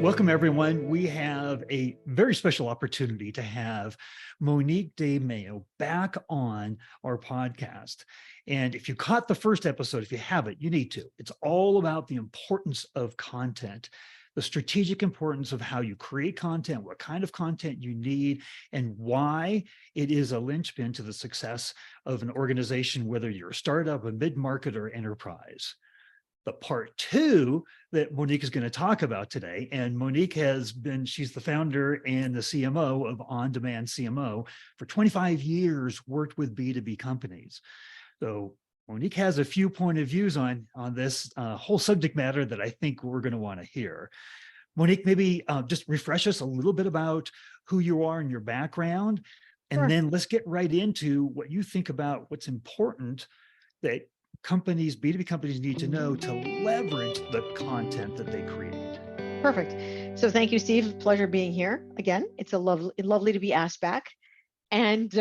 Welcome, everyone. We have a very special opportunity to have Monique de Maio back on our podcast. And if you caught the first episode, if you haven't, you need to. It's all about the importance of content, the strategic importance of how you create content, what kind of content you need, and why it is a linchpin to the success of an organization, whether you're a startup, a mid-market, or enterprise. The part two that Monique is going to talk about today, and Monique she's the founder and the CMO of OnDemandCMO for 25 years, worked with B2B companies. So Monique has a few point of views on this whole subject matter that I think we're going to want to hear. Monique, maybe just refresh us a little bit about who you are and your background, and then let's get right into what you think about what's important that companies, B2B companies need to know to leverage the content that they create. Perfect. So thank you, Steve. Pleasure being here again. It's lovely to be asked back. And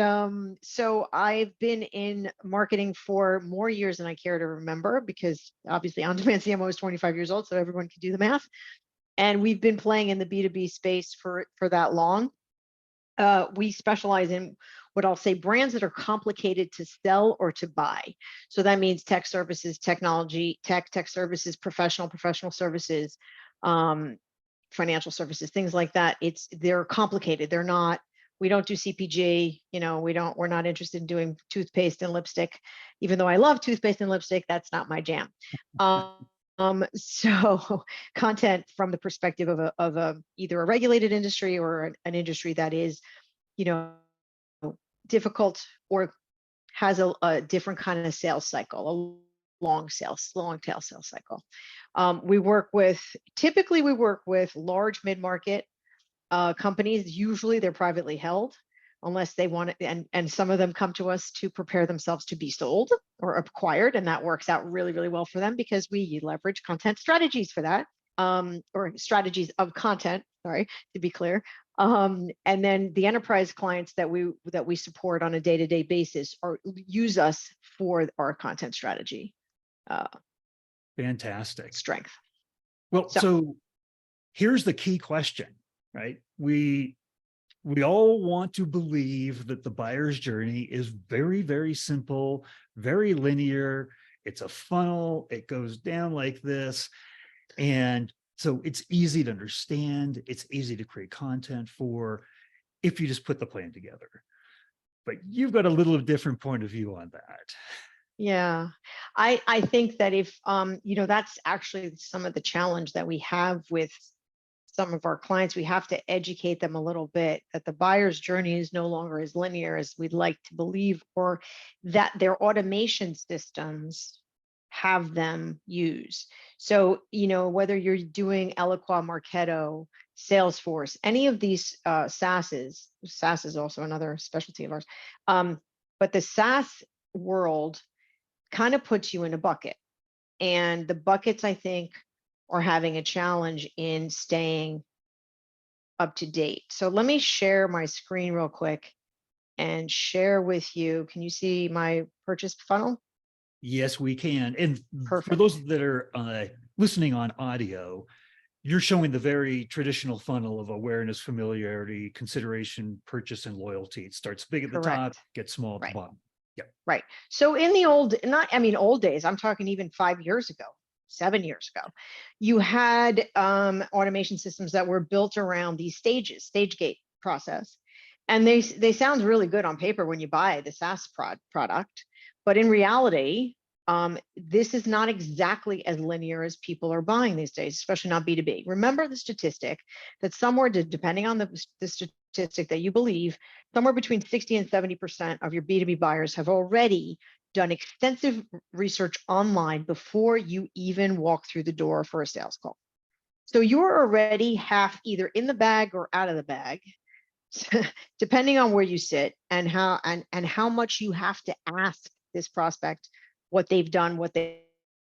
so I've been in marketing for more years than I care to remember, because obviously OnDemandCMO is 25 years old, so everyone can do the math. And we've been playing in the B2B space for that long. We specialize in what I'll say brands that are complicated to sell or to buy. So that means tech services, technology, tech services, professional services, financial services, things like that. They're complicated. We don't do CPG, we're not interested in doing toothpaste and lipstick, even though I love toothpaste and lipstick, that's not my jam. So content from the perspective of either a regulated industry or an industry that is, difficult or has a different kind of sales cycle, a long tail sales cycle. Typically we work with large mid-market companies. Usually they're privately held, unless they want it, and some of them come to us to prepare themselves to be sold or acquired, and that works out really, really well for them because we leverage content strategies for that, or strategies of content, sorry, to be clear. And then the enterprise clients that we support on a day-to-day basis use us for our content strategy. Fantastic. Strength. Well, so here's the key question, right? We all want to believe that the buyer's journey is very, very simple, very linear. It's a funnel. It goes down like this. And so it's easy to understand. It's easy to create content for if you just put the plan together. But you've got a little different point of view on that. Yeah, I think that if, that's actually some of the challenge that we have with some of our clients. We have to educate them a little bit that the buyer's journey is no longer as linear as we'd like to believe, or that their automation systems have them use. So, whether you're doing Eloqua, Marketo, Salesforce, any of these SaaS is also another specialty of ours. But the SaaS world kind of puts you in a bucket, and the buckets, I think, are having a challenge in staying up to date. So let me share my screen real quick and share with you. Can you see my purchase funnel? Yes, we can. And Perfect. For those that are listening on audio, you're showing the very traditional funnel of awareness, familiarity, consideration, purchase, and loyalty. It starts big at the top, gets small at the bottom. Yeah. Right. So in the old days, I'm talking even 5 years ago, 7 years ago, you had automation systems that were built around these stage gate process. And they sound really good on paper when you buy the SaaS product. But in reality, this is not exactly as linear as people are buying these days, especially not B2B. Remember the statistic that somewhere, depending on the statistic that you believe, somewhere between 60 and 70% of your B2B buyers have already done extensive research online before you even walk through the door for a sales call. So you're already half either in the bag or out of the bag, depending on where you sit and how much you have to ask this prospect what they've done, what they've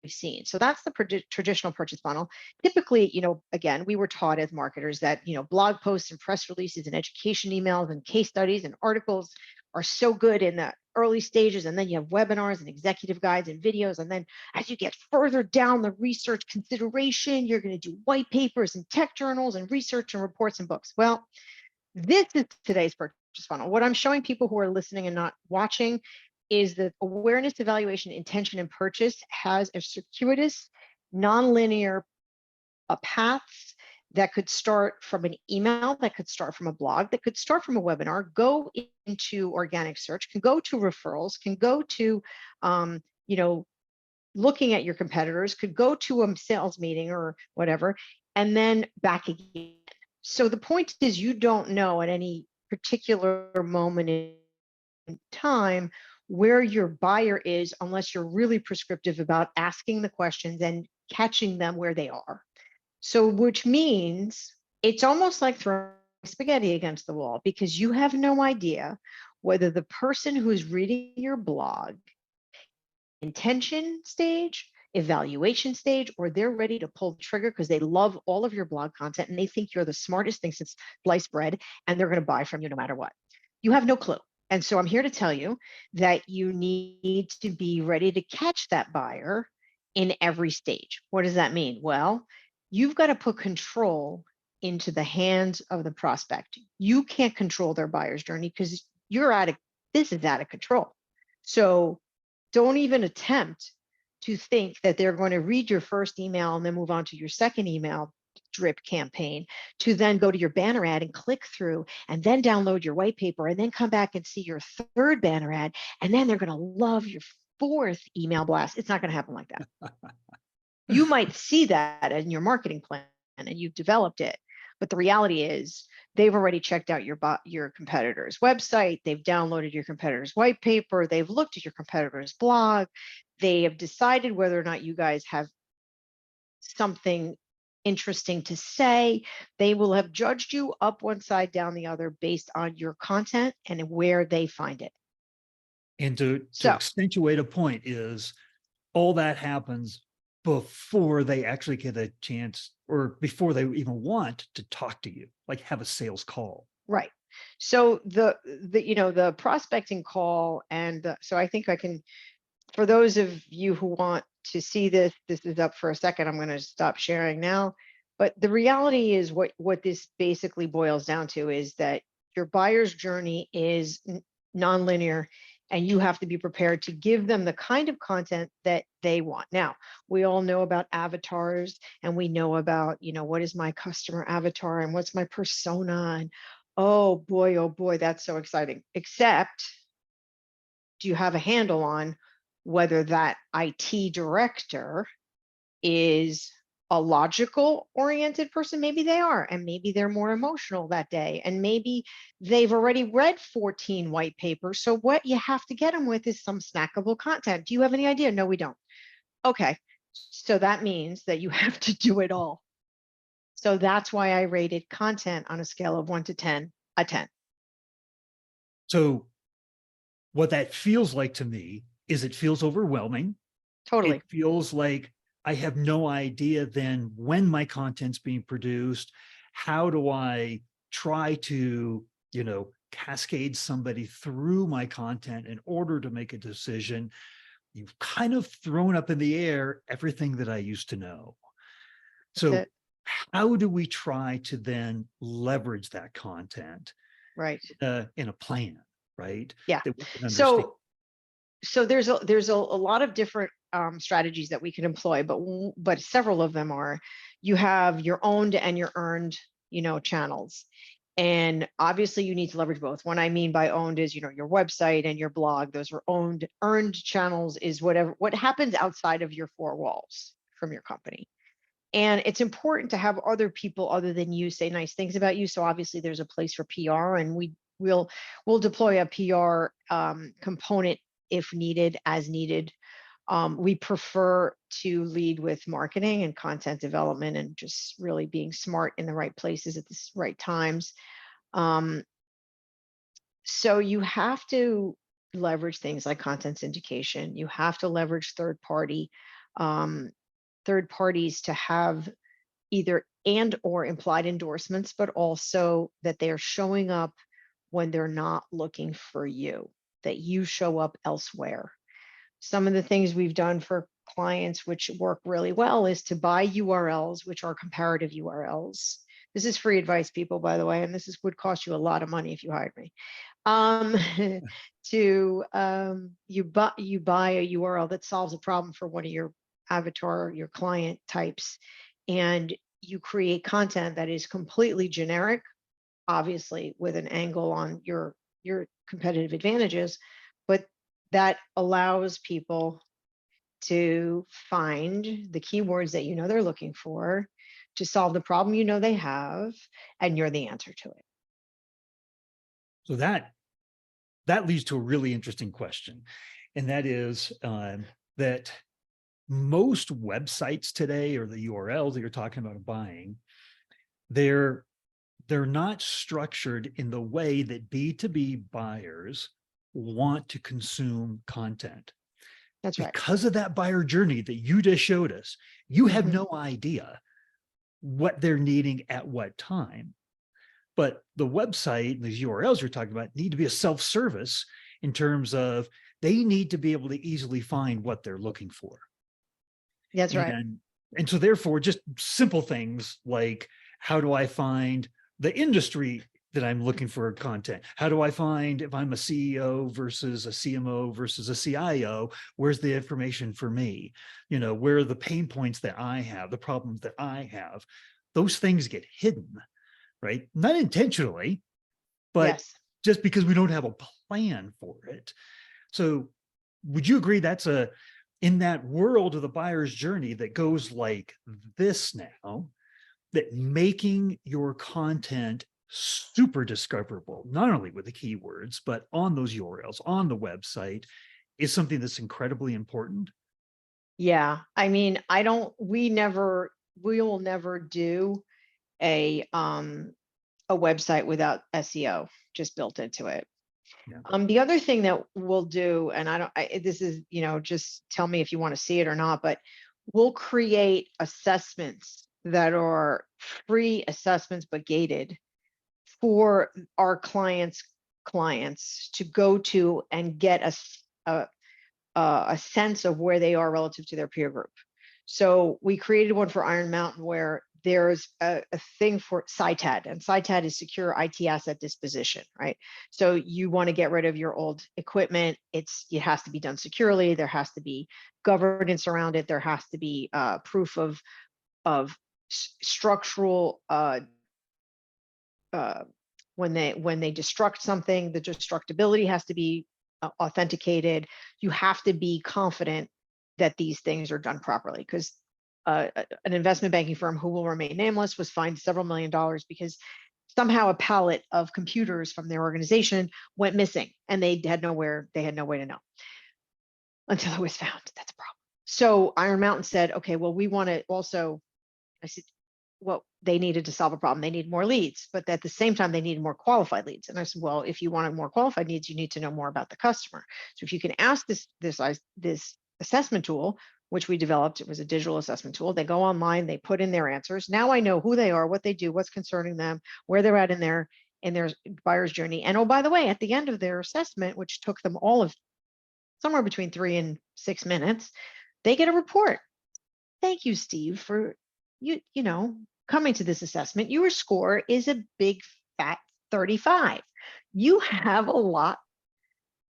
seen. So that's the traditional purchase funnel. Typically, again, we were taught as marketers that, blog posts and press releases and education emails and case studies and articles are so good in the early stages, and then you have webinars and executive guides and videos, and then as you get further down the research consideration, you're going to do white papers and tech journals and research and reports and books. Well, this is today's purchase funnel. What I'm showing people who are listening and not watching is that awareness, evaluation, intention, and purchase has a circuitous, nonlinear paths that could start from an email, that could start from a blog, that could start from a webinar, go into organic search, can go to referrals, can go to, you know, looking at your competitors, could go to a sales meeting or whatever, and then back again. So the point is, you don't know at any particular moment in time where your buyer is unless you're really prescriptive about asking the questions and catching them where they are. So, which means it's almost like throwing spaghetti against the wall, because you have no idea whether the person who's reading your blog, intention stage, evaluation stage, or they're ready to pull the trigger because they love all of your blog content and they think you're the smartest thing since sliced bread, and they're going to buy from you no matter what. You have no clue. And so I'm here to tell you that you need to be ready to catch that buyer in every stage. What does that mean? Well, you've got to put control into the hands of the prospect. You can't control their buyer's journey because this is out of control. So don't even attempt to think that they're going to read your first email and then move on to your second email drip campaign, to then go to your banner ad and click through and then download your white paper and then come back and see your third banner ad. And then they're going to love your fourth email blast. It's not going to happen like that. You might see that in your marketing plan and you've developed it, but the reality is they've already checked out your competitor's website, they've downloaded your competitor's white paper, they've looked at your competitor's blog, they have decided whether or not you guys have something interesting to say. They will have judged you up one side, down the other, based on your content and where they find it. And to accentuate a point is all that happens before they actually get a chance, or before they even want to talk to you, like have a sales call. Right. So the prospecting call, and so I think I can, for those of you who want to see this is up for a second. I'm going to stop sharing now. But the reality is what this basically boils down to is that your buyer's journey is nonlinear, and you have to be prepared to give them the kind of content that they want. Now, we all know about avatars, and we know about, what is my customer avatar and what's my persona, and oh boy, that's so exciting. Except, do you have a handle on whether that IT director is a logical oriented person? Maybe they are, and maybe they're more emotional that day, and maybe they've already read 14 white papers. So what you have to get them with is some snackable content. Do you have any idea? No, we don't. Okay, so that means that you have to do it all. So that's why I rated content on a scale of 1 to 10, a 10. So what that feels like to me is it feels overwhelming. Totally. It feels like I have no idea then when my content's being produced. How do I try to, cascade somebody through my content in order to make a decision? You've kind of thrown up in the air everything that I used to know. So how do we try to then leverage that content? Right. In a plan, right? Yeah. That we can understand. So there's a lot of different strategies that we can employ, but several of them are, you have your owned and your earned, channels. And obviously you need to leverage both. What I mean by owned is, your website and your blog, those are owned. Earned channels is what happens outside of your four walls from your company. And it's important to have other people other than you say nice things about you. So obviously there's a place for PR, and we'll deploy a PR component if needed, as needed. We prefer to lead with marketing and content development and just really being smart in the right places at the right times. So you have to leverage things like content syndication. You have to leverage third parties to have either and or implied endorsements, but also that they are showing up when they're not looking for you, that you show up elsewhere. Some of the things we've done for clients which work really well is to buy URLs, which are comparative URLs. This is free advice, people, by the way, and would cost you a lot of money if you hired me. You buy a URL that solves a problem for one of your avatar, your client types, and you create content that is completely generic, obviously with an angle on your competitive advantages, but that allows people to find the keywords that they're looking for to solve the problem they have, and you're the answer to it. So that leads to a really interesting question, and that is that most websites today, or the URLs that you're talking about buying, they're not structured in the way that B2B buyers want to consume content. That's right. Because of that buyer journey that you just showed us, you have no idea what they're needing at what time. But the website and these URLs you're talking about need to be a self-service in terms of they need to be able to easily find what they're looking for. That's right. And so therefore, just simple things like, how do I find the industry that I'm looking for content? How do I find, if I'm a CEO versus a CMO versus a CIO, where's the information for me? Where are the pain points that I have, the problems that I have? Those things get hidden, right? Not intentionally, but Yes. just because we don't have a plan for it. So would you agree that's in that world of the buyer's journey that goes like this now, that making your content super discoverable, not only with the keywords, but on those URLs, on the website, is something that's incredibly important? Yeah. I mean, we will never do a website without SEO just built into it. Yeah. The other thing that we'll do, and this is, just tell me if you want to see it or not, but we'll create assessments that are free assessments, but gated, for our clients to go to and get a sense of where they are relative to their peer group. So we created one for Iron Mountain where there's a thing for SITAD, and SITAD is secure IT asset disposition, right? So you want to get rid of your old equipment. It has to be done securely. There has to be governance around it. There has to be proof of structural when they destruct something, the destructibility has to be authenticated. You have to be confident that these things are done properly, because an investment banking firm who will remain nameless was fined several $1 million because somehow a pallet of computers from their organization went missing, and they had no way to know until it was found. That's a problem. So Iron Mountain said, okay, well, we want to also, I said, well, they needed to solve a problem. They need more leads, but at the same time, they needed more qualified leads. And I said, well, if you wanted more qualified leads, you need to know more about the customer. So if you can ask this assessment tool, which we developed, it was a digital assessment tool. They go online, they put in their answers. Now I know who they are, what they do, what's concerning them, where they're at in their buyer's journey. And oh, by the way, at the end of their assessment, which took them all of somewhere between 3 and 6 minutes, they get a report. Thank you, Steve, for coming to this assessment. Your score is a big fat 35. You have a lot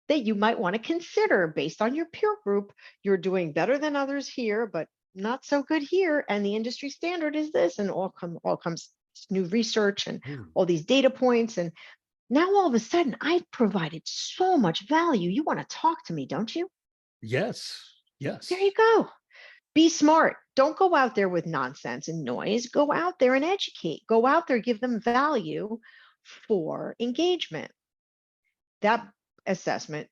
that you might want to consider based on your peer group. You're doing better than others here, but not so good here. And the industry standard is this, and all comes new research and all these data points. And now all of a sudden, I've provided so much value. You want to talk to me, don't you? Yes. Yes. There you go. Be smart. Don't go out there with nonsense and noise. Go out there and educate. Go out there, give them value for engagement. That assessment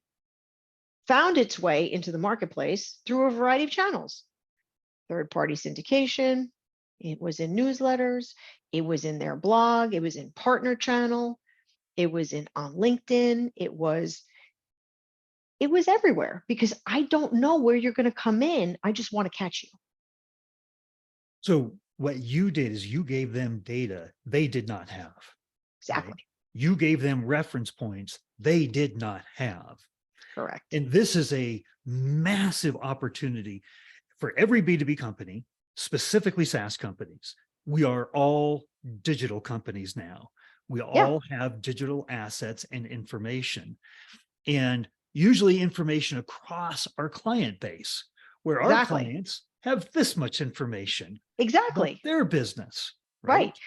found its way into the marketplace through a variety of channels. Third-party syndication, it was in newsletters, it was in their blog, it was in partner channel, it was on LinkedIn, it was everywhere, because I don't know where you're going to come in. I just want to catch you. So what you did is you gave them data they did not have. Exactly. You gave them reference points they did not have. Correct. And this is a massive opportunity for every B2B company, specifically SaaS companies. We are all digital companies now. We Yeah, all have digital assets and information, and usually information across our client base, where our exactly. clients have this much information about Exactly. their business, Right. right?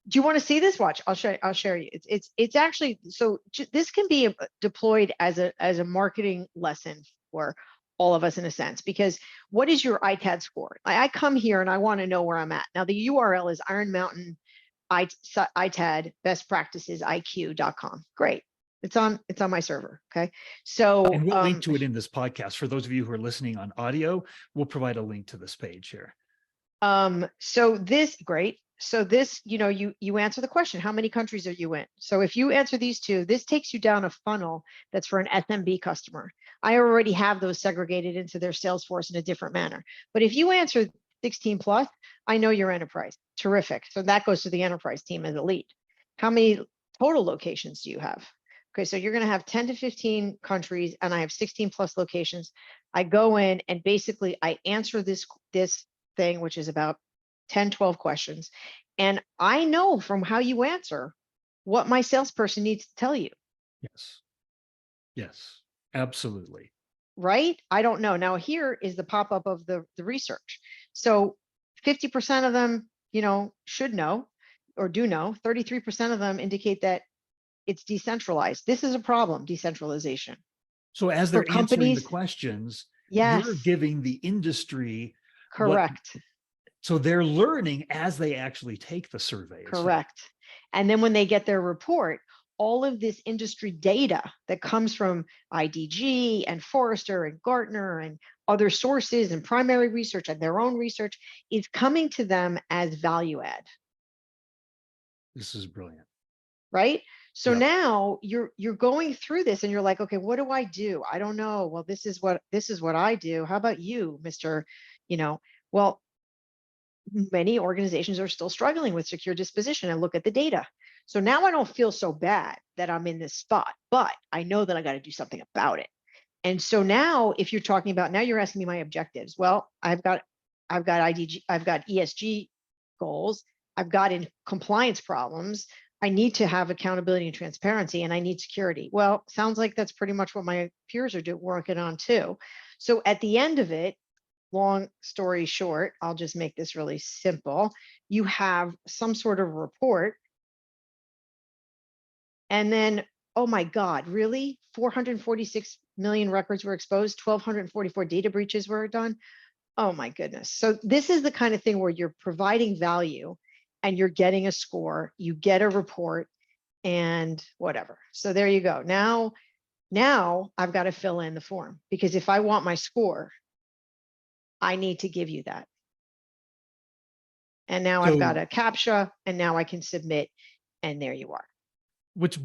Do you want to see this? Watch. I'll share you. It's actually so this can be deployed as a marketing lesson for all of us in a sense, because what is your ITAD score? I come here and I want to know where I'm at. Now the URL is Iron Mountain ITAD best practices IQ.com. Great. It's on my server. Okay. So And we'll link to it in this podcast. For those of you who are listening on audio, we'll provide a link to this page here. So this great. So this, you answer the question, how many countries are you in? So if you answer these two, this takes you down a funnel that's for an SMB customer. I already have those segregated into their Salesforce in a different manner. But if you answer 16 plus, I know your enterprise. Terrific. So that goes to the enterprise team as a lead. How many total locations do you have? Okay, so you're going to have 10 to 15 countries and I have 16 plus locations. I go in and basically I answer this thing, which is about 10, 12 questions. And I know from how you answer what my salesperson needs to tell you. Yes. Yes, absolutely. Right? I don't know. Now here is the pop-up of the research. So 50% of them, should know or do know. 33% of them indicate that it's decentralized. This is a problem, decentralization. So as For they're answering the companies, questions, you're yes, giving the industry what, correct. so they're learning as they actually take the survey. Correct. And then when they get their report, all of this industry data that comes from IDG and Forrester and Gartner and other sources and primary research and their own research is coming to them as value add. This is brilliant. Right? So Yep. now you're going through this and you're like, okay, what do I do? I don't know. Well, this is what I do. How about you, Mr. Well, many organizations are still struggling with secure disposition and look at the data. So now I don't feel so bad that I'm in this spot, but I know that I got to do something about it. And so now if you're talking about, now you're asking me my objectives. Well, I've got IDG, I've got ESG goals, I've got in compliance problems. I need to have accountability and transparency, and I need security. Well, sounds like that's pretty much what my peers are working on too. So at the end of it, long story short, I'll just make this really simple. You have some sort of report. And then, oh my God, really? 446 million records were exposed, 1,244 data breaches were done. Oh my goodness. So this is the kind of thing where you're providing value and you're getting a score, you get a report and whatever. So there you go. Now I've got to fill in the form, because if I want my score, I need to give you that. And now I've got a CAPTCHA and now I can submit, and there you are. Which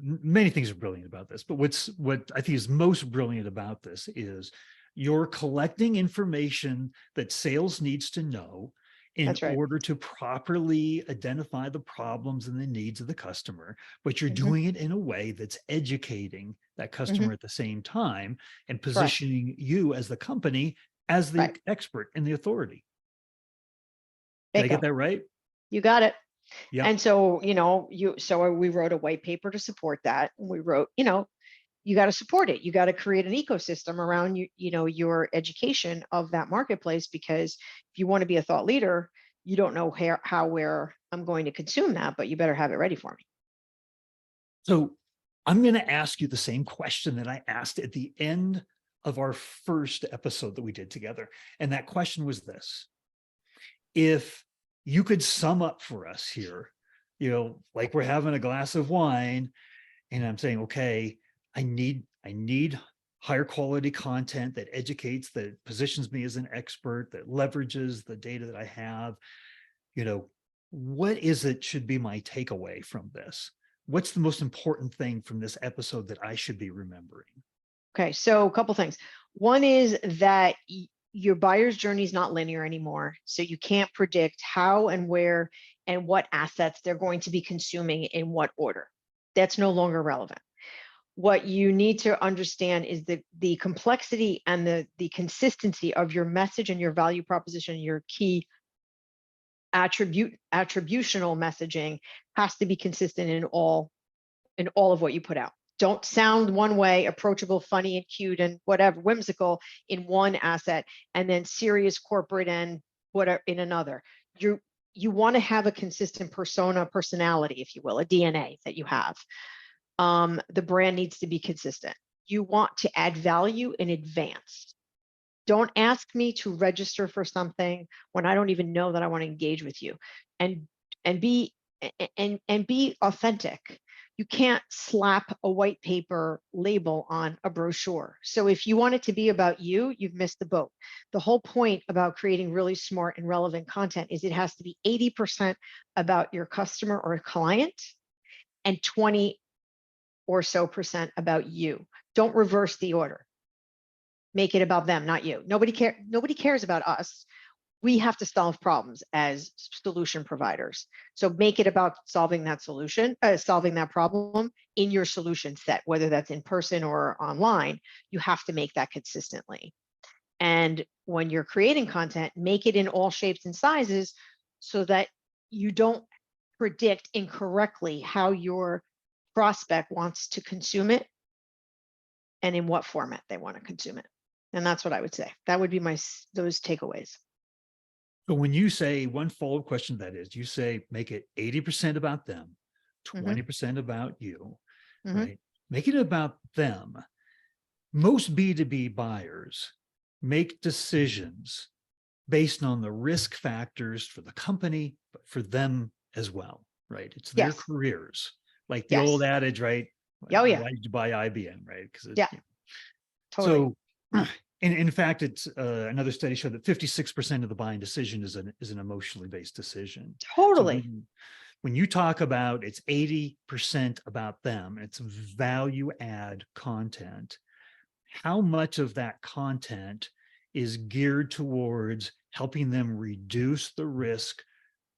many things are brilliant about this, but what I think is most brilliant about this is you're collecting information that sales needs to know in That's right. order to properly identify the problems and the needs of the customer, but you're Mm-hmm. doing it in a way that's educating that customer Mm-hmm. at the same time and Correct. positioning you as the company as the Right. expert and the authority. Did I get Bingo. that right? You got it. Yep. And so, so we wrote a white paper to support that. We wrote, you got to support it. You got to create an ecosystem around your education of that marketplace, because if you want to be a thought leader, you don't know where I'm going to consume that, but you better have it ready for me. So I'm going to ask you the same question that I asked at the end of our first episode that we did together. And that question was this: if you could sum up for us here, like we're having a glass of wine and I'm saying, okay, I need higher quality content that educates, that positions me as an expert, that leverages the data that I have. What is it should be my takeaway from this? What's the most important thing from this episode that I should be remembering? Okay, so a couple things. One is that your buyer's journey is not linear anymore. So you can't predict how and where and what assets they're going to be consuming in what order. That's no longer relevant. What you need to understand is the complexity and the consistency of your message and your value proposition, your key attributional messaging has to be consistent in all of what you put out. Don't sound one way, approachable, funny, and cute, and whatever, whimsical in one asset, and then serious, corporate, and whatever in another. You want to have a consistent persona, personality, if you will, a DNA that you have. The brand needs to be consistent. You want to add value in advance. Don't ask me to register for something when I don't even know that I want to engage with you, and be authentic. You can't slap a white paper label on a brochure. So if you want it to be about you, you've missed the boat. The whole point about creating really smart and relevant content is it has to be 80% about your customer or client and 20 or so % about you. Don't reverse the order. Make it about them, not you. Nobody cares about us. We have to solve problems as solution providers. So make it about solving that problem in your solution set, whether that's in person or online. You have to make that consistently. And when you're creating content, make it in all shapes and sizes so that you don't predict incorrectly how your prospect wants to consume it and in what format they want to consume it. And that's what I would say. That would be those takeaways. So when you say, one follow-up question that is, you say make it 80% about them, 20% about you, right? Make it about them. Most B2B buyers make decisions based on the risk factors for the company, but for them as well, right? It's their careers. Like the old adage, right? Oh, yeah. Why did you buy IBM, right? Because Totally. So in fact, it's another study showed that 56% of the buying decision is an emotionally based decision. Totally. So when you talk about it's 80% about them, it's value add content. How much of that content is geared towards helping them reduce the risk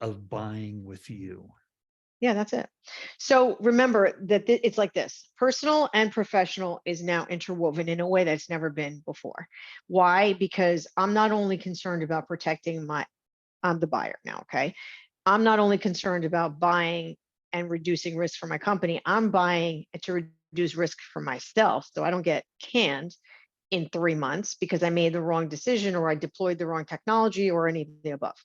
of buying with you? Yeah, that's it. So remember that it's like this: personal and professional is now interwoven in a way that's never been before. Why? Because I'm not only concerned about protecting I'm the buyer now, okay? I'm not only concerned about buying and reducing risk for my company, I'm buying to reduce risk for myself so I don't get canned in 3 months because I made the wrong decision or I deployed the wrong technology or any of the above.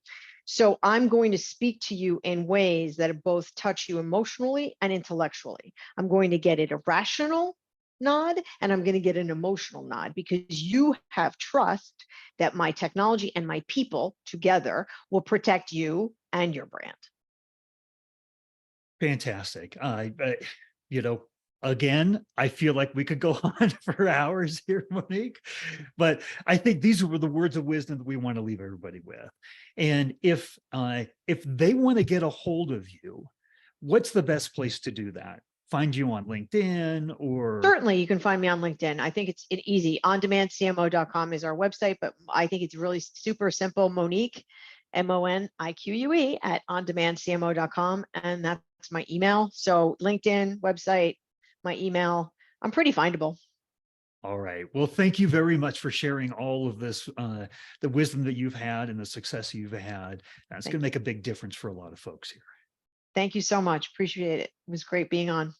So I'm going to speak to you in ways that both touch you emotionally and intellectually. I'm going to get it a rational nod and I'm going to get an emotional nod because you have trust that my technology and my people together will protect you and your brand. Fantastic. Again, I feel like we could go on for hours here, Monique, but I think these were the words of wisdom that we want to leave everybody with. And if they want to get a hold of you, what's the best place to do that? Find you on LinkedIn or? Certainly, you can find me on LinkedIn. I think it's easy. OnDemandCMO.com is our website, but I think it's really super simple. Monique, MONIQUE at OnDemandCMO.com, and that's my email. So LinkedIn, website, my email. I'm pretty findable. All right. Well, thank you very much for sharing all of this, the wisdom that you've had and the success you've had. It's going to make a big difference for a lot of folks here. Thank you so much. Appreciate it. It was great being on.